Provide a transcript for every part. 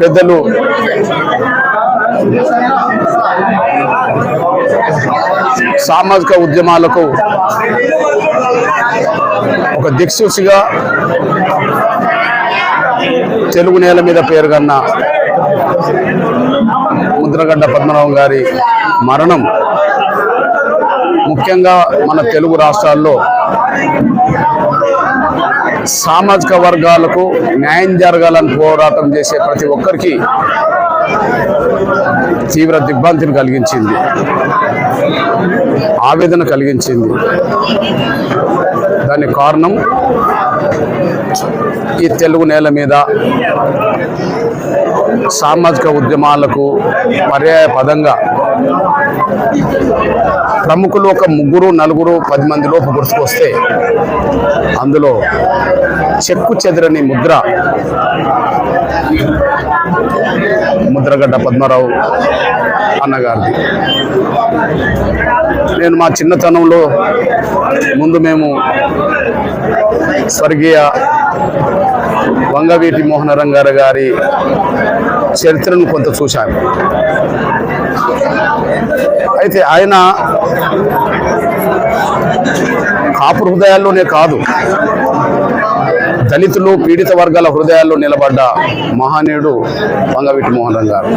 పెద్దలు సామాజిక ఉద్యమాలకు ఒక దిక్సూచిగా తెలుగు నేల మీద పేరుగన్న ముద్రగడ్డ పద్మనాభం గారి మరణం ముఖ్యంగా మన తెలుగు రాష్ట్రాల్లో సామాజిక వర్గాలకు న్యాయం జరగాలని పోరాటం చేసే ప్రతి ఒక్కరికి తీవ్ర దిగ్భ్రాంతిని కలిగించింది, ఆవేదన కలిగించింది. దానికి కారణం ఈ తెలుగు నేల మీద సామాజిక ఉద్యమాలకు పర్యాయ పదంగా ప్రముఖులు ఒక 3, 4, 10 మంది లోపు గుర్తుకొస్తే అందులో చెక్కు చెదరని ముద్రగడ్డ పద్మనాభం అన్నగారిది. నేను మా చిన్నతనంలో ముందు మేము స్వర్గీయ వంగవీటి మోహనరంగారు గారి చరిత్రను కొంత చూశాను. అయితే ఆయన కాపు హృదయాల్లోనే కాదు, దళితులు పీడిత వర్గాల హృదయాల్లో నిలబడ్డ మహానీయుడు వంగవీటి మోహనరంగారు.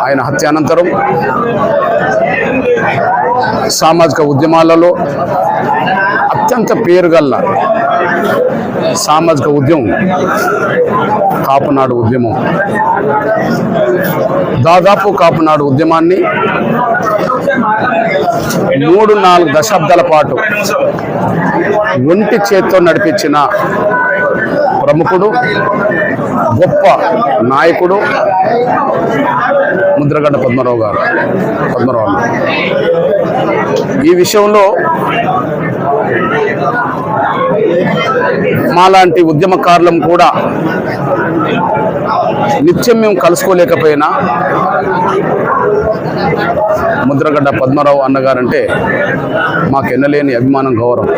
ఆయన హత్యానంతరం సామాజిక ఉద్యమాలలో అత్యంత పేరుగల్ల సామాజిక ఉద్యమం కాపునాడు ఉద్యమం. దాదాపు కాపునాడు ఉద్యమాన్ని 3-4 దశాబ్దాల పాటు ఒంటి చేత్తో నడిపించిన ప్రముఖుడు, గొప్ప నాయకుడు ముద్రగడ్డ పద్మనాభం గారు. ఈ విషయంలో మాలాంటి ఉద్యమకారులం కూడా నిత్యం మేము కలుసుకోలేకపోయినా ముద్రగడ్డ పద్మనాభం అన్నగారంటే మాకు ఎన్నలేని అభిమానం, గౌరవం.